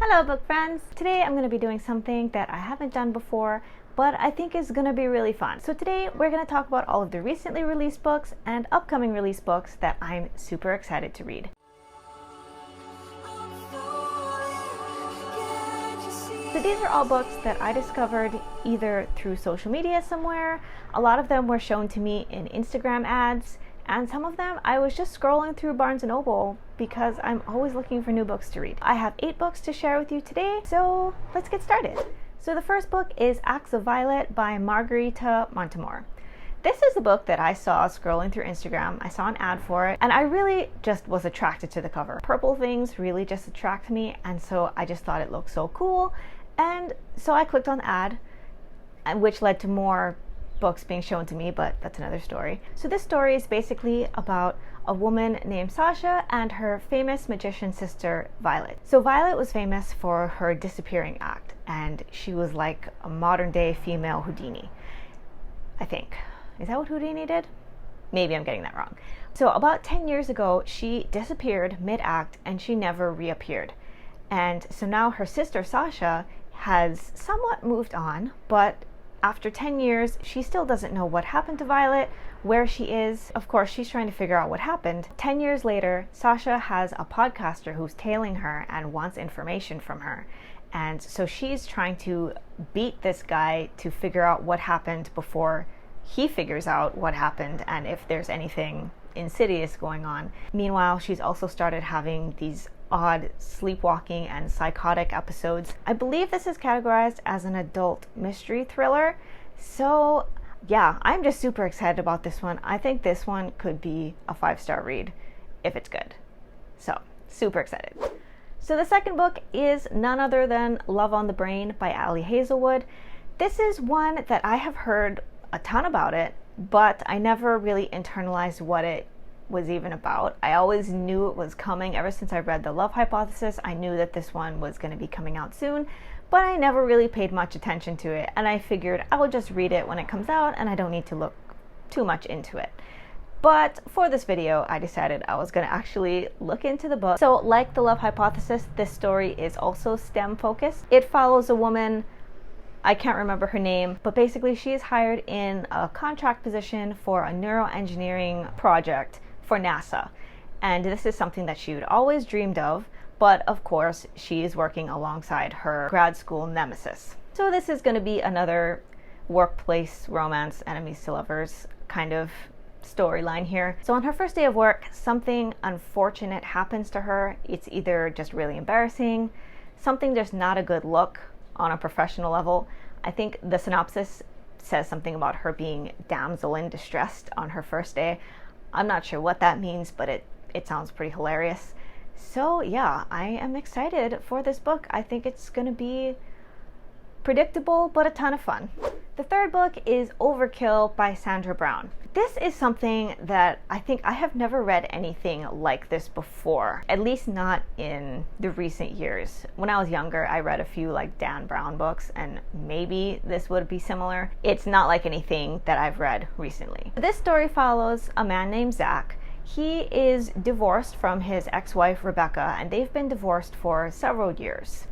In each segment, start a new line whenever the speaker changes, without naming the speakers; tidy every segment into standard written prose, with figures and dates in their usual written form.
Hello book friends! Today I'm going to be doing something that I haven't done before, but I think is going to be really fun. So today we're going to talk about all of the recently released books and upcoming released books that I'm super excited to read. So these are all books that I discovered either through social media somewhere. A lot of them were shown to me in Instagram ads, and some of them I was just scrolling through Barnes & Noble because I'm always looking for new books to read. I have 8 books to share with you today, so let's get started. So the first book is Acts of Violet by Margarita Montimore. This is a book that I saw scrolling through Instagram. I saw an ad for it, and I really just was attracted to the cover. Purple things really just attract me, and so I just thought it looked so cool. And so I clicked on the ad, which led to more books being shown to me, but that's another story. So this story is basically about a woman named Sasha and her famous magician sister Violet. So Violet was famous for her disappearing act, and she was like a modern day female Houdini, I think. Is that what Houdini did? Maybe I'm getting that wrong. So about 10 years ago, she disappeared mid-act and she never reappeared. And so now her sister Sasha has somewhat moved on, but after 10 years, she still doesn't know what happened to Violet, where she is. Of course, she's trying to figure out what happened. 10 years later, Sasha has a podcaster who's tailing her and wants information from her. And so she's trying to beat this guy to figure out what happened before he figures out what happened and if there's anything insidious going on. Meanwhile, she's also started having these odd sleepwalking and psychotic episodes. I believe this is categorized as an adult mystery thriller. So yeah, I'm just super excited about this one. I think this one could be a 5-star read if it's good. So super excited. So the second book is none other than Love on the Brain by Ali Hazelwood. This is one that I have heard a ton about it, but I never really internalized what it was even about. I always knew it was coming. Ever since I read The Love Hypothesis, I knew that this one was going to be coming out soon, but I never really paid much attention to it, and I figured I would just read it when it comes out and I don't need to look too much into it. But for this video, I decided I was going to actually look into the book. So like The Love Hypothesis, this story is also STEM focused. It follows a woman, I can't remember her name, but basically she is hired in a contract position for a neuroengineering project for NASA. And this is something that she had always dreamed of, but of course she is working alongside her grad school nemesis. So this is going to be another workplace romance, enemies to lovers kind of storyline here. So on her first day of work, something unfortunate happens to her. It's either just really embarrassing, something just not a good look on a professional level. I think the synopsis says something about her being damsel in distress on her first day. I'm not sure what that means, but it sounds pretty hilarious. So yeah, I am excited for this book. I think it's going to be predictable, but a ton of fun. The third book is Overkill by Sandra Brown. This is something that I think I have never read anything like this before, at least not in the recent years. When I was younger, I read a few like Dan Brown books, and maybe this would be similar. It's not like anything that I've read recently. This story follows a man named Zach. He is divorced from his ex-wife Rebecca, and they've been divorced for several years.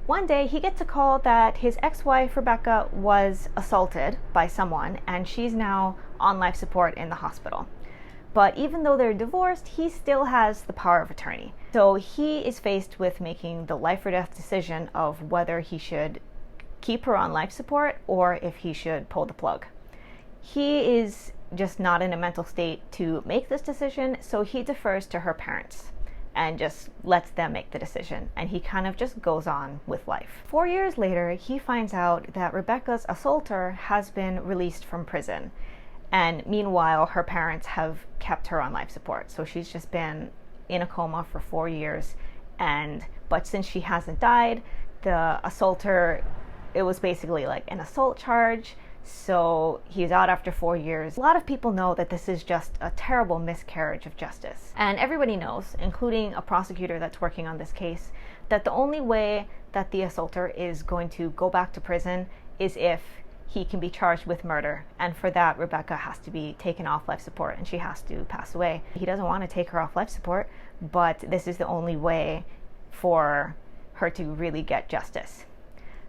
One day he gets a call that his ex-wife Rebecca was assaulted by someone and she's now on life support in the hospital. But even though they're divorced, he still has the power of attorney. So he is faced with making the life or death decision of whether he should keep her on life support or if he should pull the plug. He is just not in a mental state to make this decision, so he defers to her parents and just lets them make the decision, and he kind of just goes on with life. 4 years later, he finds out that Rebecca's assaulter has been released from prison, and meanwhile her parents have kept her on life support. So she's just been in a coma for 4 years, but since she hasn't died, the assaulter, it was basically like an assault charge. So he's out after 4 years. A lot of people know that this is just a terrible miscarriage of justice. And everybody knows, including a prosecutor that's working on this case, that the only way that the assaulter is going to go back to prison is if he can be charged with murder. And for that, Rebecca has to be taken off life support and she has to pass away. He doesn't want to take her off life support, but this is the only way for her to really get justice.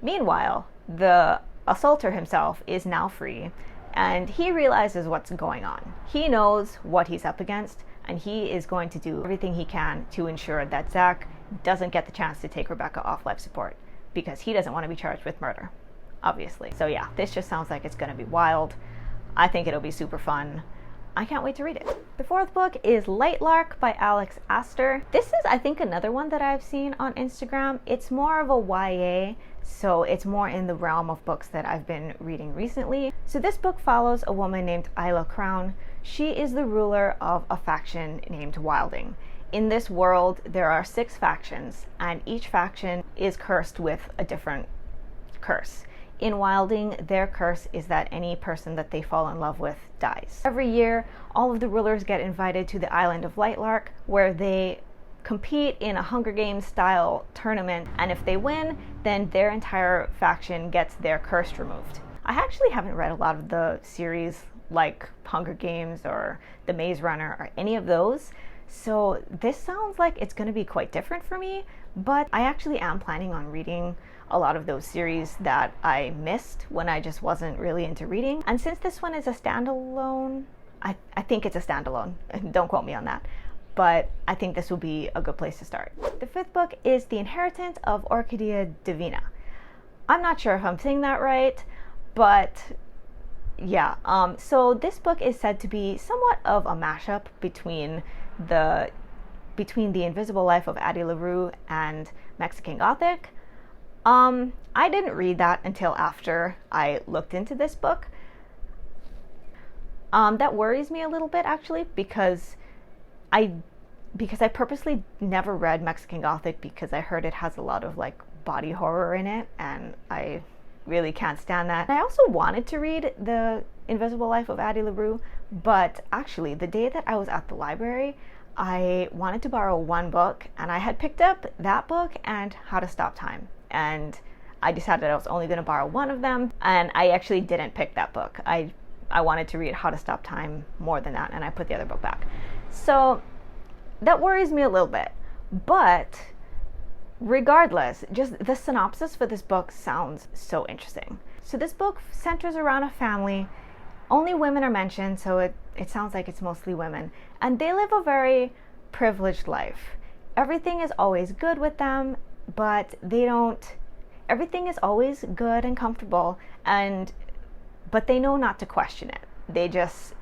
Meanwhile, the assaulter himself is now free, and he realizes what's going on. He knows what he's up against, and he is going to do everything he can to ensure that Zach doesn't get the chance to take Rebecca off life support, because he doesn't want to be charged with murder, obviously. So yeah, this just sounds like it's going to be wild. I think it'll be super fun. I can't wait to read it. The fourth book is Lightlark by Alex Aster. This is, I think, another one that I've seen on Instagram. It's more of a YA, so it's more in the realm of books that I've been reading recently. So this book follows a woman named Isla Crown. She is the ruler of a faction named Wilding. In this world, there are 6 factions, and each faction is cursed with a different curse. In Wilding, their curse is that any person that they fall in love with dies. Every year, all of the rulers get invited to the island of Lightlark, where they compete in a Hunger Games style tournament, and if they win, then their entire faction gets their curse removed. I actually haven't read a lot of the series like Hunger Games or The Maze Runner or any of those, so this sounds like it's going to be quite different for me, but I actually am planning on reading a lot of those series that I missed when I just wasn't really into reading. And since this one is a standalone, I think it's a standalone, don't quote me on that, but I think this will be a good place to start. The 5th book is The Inheritance of Orquidea Divina. I'm not sure if I'm saying that right, but yeah, so this book is said to be somewhat of a mashup between the Invisible Life of Addie LaRue and Mexican Gothic. I didn't read that until after I looked into this book. That worries me a little bit, actually, because I purposely never read Mexican Gothic because I heard it has a lot of like body horror in it, and I really can't stand that. I also wanted to read The Invisible Life of Addie LaRue, but actually the day that I was at the library, I wanted to borrow one book, and I had picked up that book and How to Stop Time, and I decided I was only going to borrow one of them, and I actually didn't pick that book. I wanted to read How to Stop Time more than that, and I put the other book back. So that worries me a little bit, but regardless, just the synopsis for this book sounds so interesting. So this book centers around a family. Only women are mentioned, so it sounds like it's mostly women, and they live a very privileged life. Everything is always good with them, but everything is always good and comfortable, but they know not to question it. They just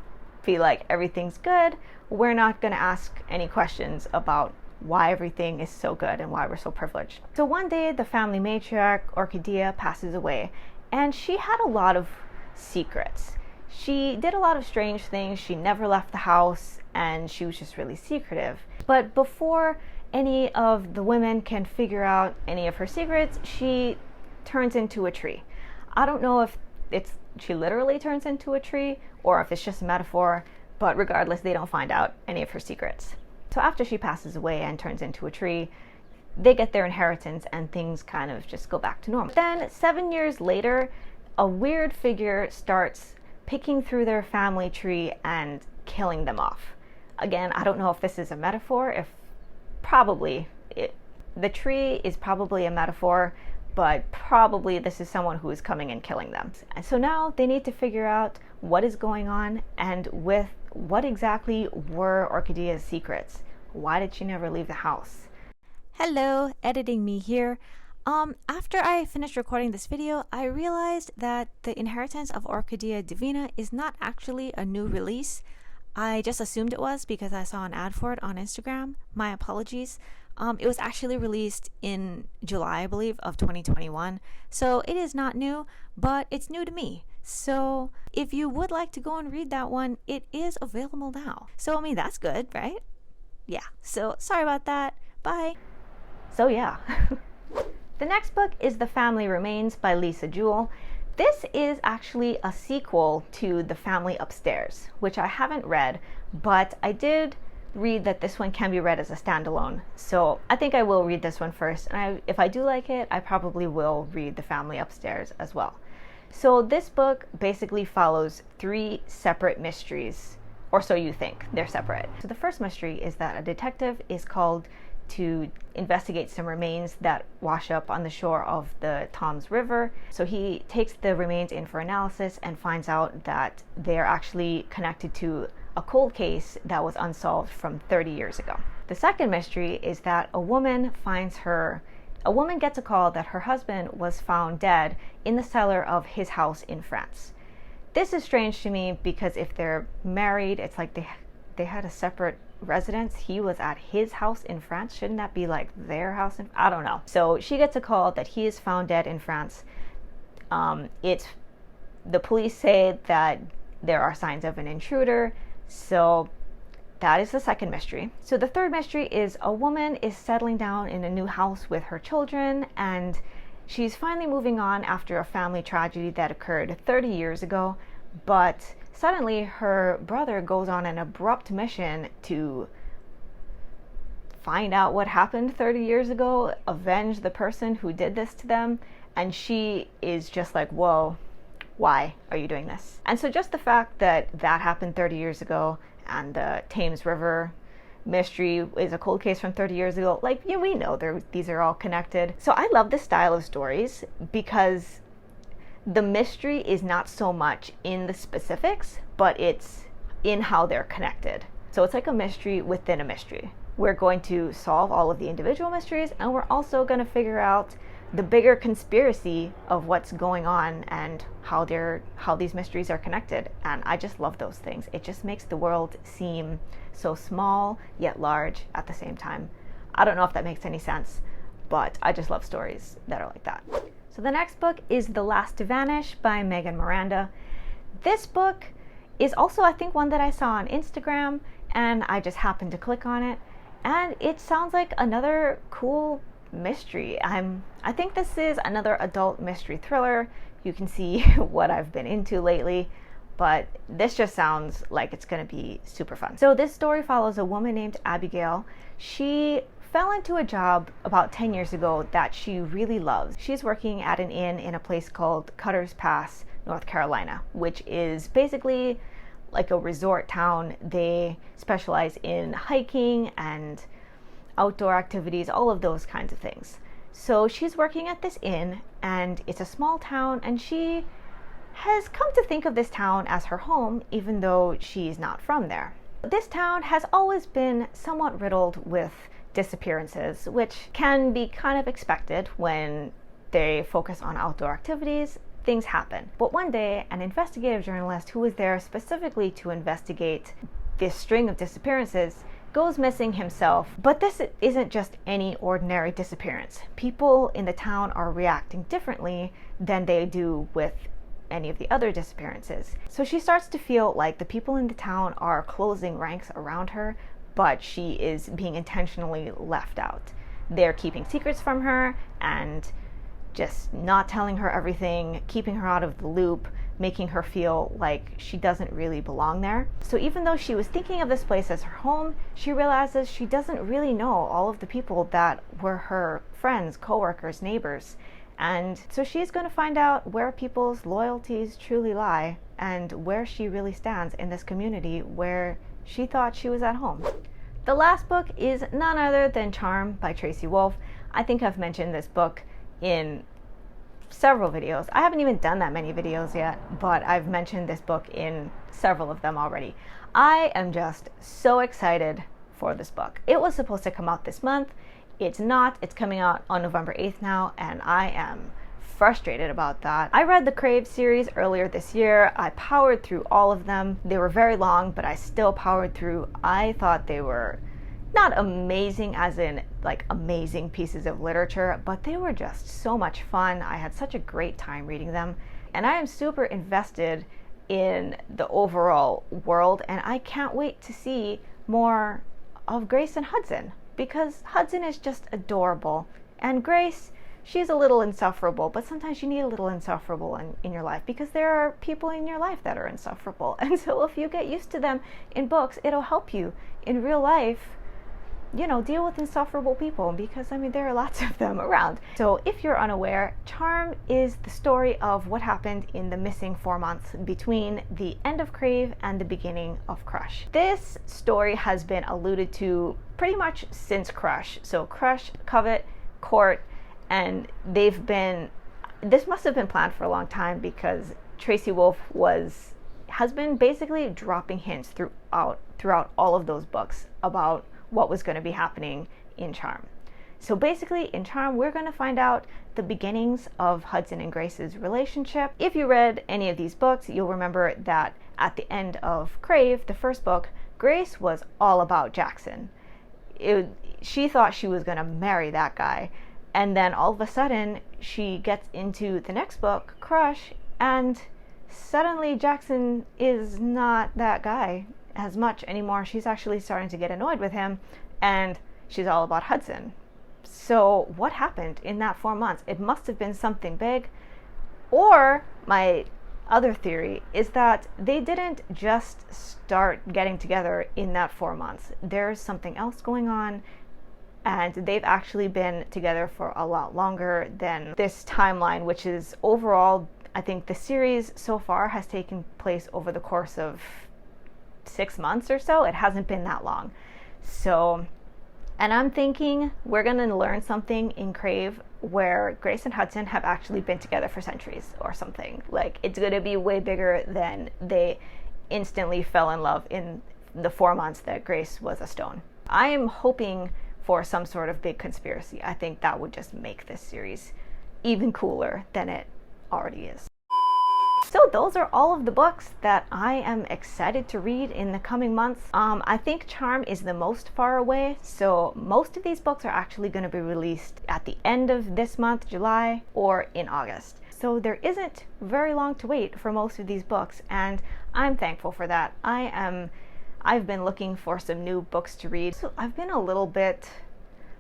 feel like everything's good. We're not going to ask any questions about why everything is so good and why we're so privileged. So one day, the family matriarch, Orquidea, passes away, and she had a lot of secrets. She did a lot of strange things. She never left the house, and she was just really secretive. But before any of the women can figure out any of her secrets, she turns into a tree. I don't know if she literally turns into a tree or if it's just a metaphor, but regardless, they don't find out any of her secrets. So after she passes away and turns into a tree, they get their inheritance and things kind of just go back to normal. Then 7 years later, a weird figure starts picking through their family tree and killing them off. Again, I don't know if this is a metaphor, the tree is probably a metaphor, but probably this is someone who is coming and killing them. And so now they need to figure out what is going on and with what exactly were Orquidea's secrets. Why did she never leave the house? Hello, editing me here. After I finished recording this video, I realized that The Inheritance of Orquidea Divina is not actually a new release. I just assumed it was because I saw an ad for it on Instagram. My apologies. It was actually released in July, I believe, of 2021. So it is not new, but it's new to me. So if you would like to go and read that one, it is available now. So, I mean, that's good, right? Yeah. So sorry about that. Bye. So yeah. The next book is The Family Remains by Lisa Jewell. This is actually a sequel to The Family Upstairs, which I haven't read, but I did read that this one can be read as a standalone. So I think I will read this one first, and if I do like it, I probably will read The Family Upstairs as well. So this book basically follows 3 separate mysteries, or so you think. They're separate. So the first mystery is that a detective is called to investigate some remains that wash up on the shore of the Toms River. So he takes the remains in for analysis and finds out that they're actually connected to a cold case that was unsolved from 30 years ago. The second mystery is that a woman gets a call that her husband was found dead in the cellar of his house in France. This is strange to me because if they're married, it's like they had a separate residence. He was at his house in France. Shouldn't that be like their house? I don't know. So she gets a call that he is found dead in France. The police say that there are signs of an intruder. So that is the second mystery. So the third mystery is a woman is settling down in a new house with her children, and she's finally moving on after a family tragedy that occurred 30 years ago, but suddenly her brother goes on an abrupt mission to find out what happened 30 years ago, avenge the person who did this to them, and she is just like, whoa, why are you doing this? And so just the fact that happened 30 years ago, and the Thames River mystery is a cold case from 30 years ago, like, yeah, we know these are all connected. So I love this style of stories because the mystery is not so much in the specifics, but it's in how they're connected. So it's like a mystery within a mystery. We're going to solve all of the individual mysteries, and we're also going to figure out the bigger conspiracy of what's going on and how these mysteries are connected. And I just love those things. It just makes the world seem so small yet large at the same time. I don't know if that makes any sense, but I just love stories that are like that. So the next book is The Last To Vanish by Megan Miranda. This book is also, I think, one that I saw on Instagram, and I just happened to click on it, and it sounds like another cool mystery. I think this is another adult mystery thriller. You can see what I've been into lately, but this just sounds like it's going to be super fun. So this story follows a woman named Abigail. She fell into a job about 10 years ago that she really loves. She's working at an inn in a place called Cutter's Pass, North Carolina, which is basically like a resort town. They specialize in hiking and outdoor activities, all of those kinds of things. So she's working at this inn, and it's a small town, and she has come to think of this town as her home, even though she's not from there. This town has always been somewhat riddled with disappearances, which can be kind of expected when they focus on outdoor activities. Things happen. But one day, an investigative journalist who was there specifically to investigate this string of disappearances goes missing himself. But this isn't just any ordinary disappearance. People in the town are reacting differently than they do with any of the other disappearances. So she starts to feel like the people in the town are closing ranks around her, but she is being intentionally left out. They're keeping secrets from her and just not telling her everything, keeping her out of the loop, making her feel like she doesn't really belong there. So even though she was thinking of this place as her home, she realizes she doesn't really know all of the people that were her friends, coworkers, neighbors. And so she's going to find out where people's loyalties truly lie and where she really stands in this community where she thought she was at home. The last book is none other than Charm by Tracy Wolff. I think I've mentioned this book in several videos. I haven't even done that many videos yet, but I've mentioned this book in several of them already. I am just so excited for this book. It was supposed to come out this month. It's not. It's coming out on November 8th now, and I am frustrated about that. I read the Crave series earlier this year. I powered through all of them. They were very long, but I still powered through. I thought they were not amazing as in like amazing pieces of literature, but they were just so much fun. I had such a great time reading them, and I am super invested in the overall world, and I can't wait to see more of Grace and Hudson, because Hudson is just adorable, and Grace, she's a little insufferable, but sometimes you need a little insufferable in your life, because there are people in your life that are insufferable, and so if you get used to them in books, it'll help you in real life you know, deal with insufferable people, because I mean there are lots of them around. So if you're unaware, Charm is the story of what happened in the missing 4 months between the end of Crave and the beginning of Crush. This story has been alluded to pretty much since Crush. So Crush, Covet, Court, and this must have been planned for a long time, because Tracy Wolff has been basically dropping hints throughout all of those books about what was going to be happening in Charm. So basically in Charm, we're going to find out the beginnings of Hudson and Grace's relationship. If you read any of these books, you'll remember that at the end of Crave, the first book, Grace was all about Jackson. She thought she was going to marry that guy. And then all of a sudden, she gets into the next book, Crush, and suddenly Jackson is not that guy as much anymore. She's actually starting to get annoyed with him, and she's all about Hudson. So what happened in that 4 months? It must have been something big. Or my other theory is that they didn't just start getting together in that 4 months. There's something else going on, and they've actually been together for a lot longer than this timeline, which is overall, I think the series so far has taken place over the course of 6 months or so. It hasn't been that long. So, and I'm thinking we're going to learn something in Crave where Grace and Hudson have actually been together for centuries or something. Like, it's going to be way bigger than they instantly fell in love in the 4 months that Grace was a stone. I am hoping for some sort of big conspiracy. I think that would just make this series even cooler than it already is. So those are all of the books that I am excited to read in the coming months. I think Charm is the most far away, so most of these books are actually going to be released at the end of this month, July, or in August. So there isn't very long to wait for most of these books, and I'm thankful for that. I've been looking for some new books to read. So I've been a little bit,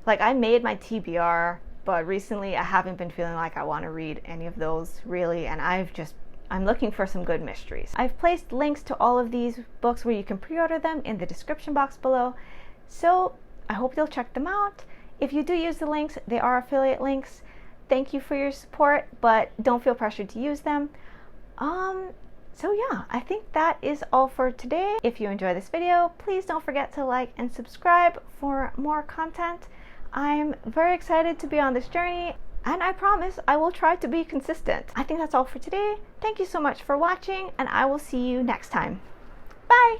like, I made my TBR, but recently I haven't been feeling like I want to read any of those really, and I'm looking for some good mysteries. I've placed links to all of these books where you can pre-order them in the description box below, so I hope you'll check them out. If you do use the links, they are affiliate links. Thank you for your support, but don't feel pressured to use them. So yeah, I think that is all for today. If you enjoy this video, please don't forget to like and subscribe for more content. I'm very excited to be on this journey, and I promise I will try to be consistent. I think that's all for today. Thank you so much for watching, and I will see you next time. Bye!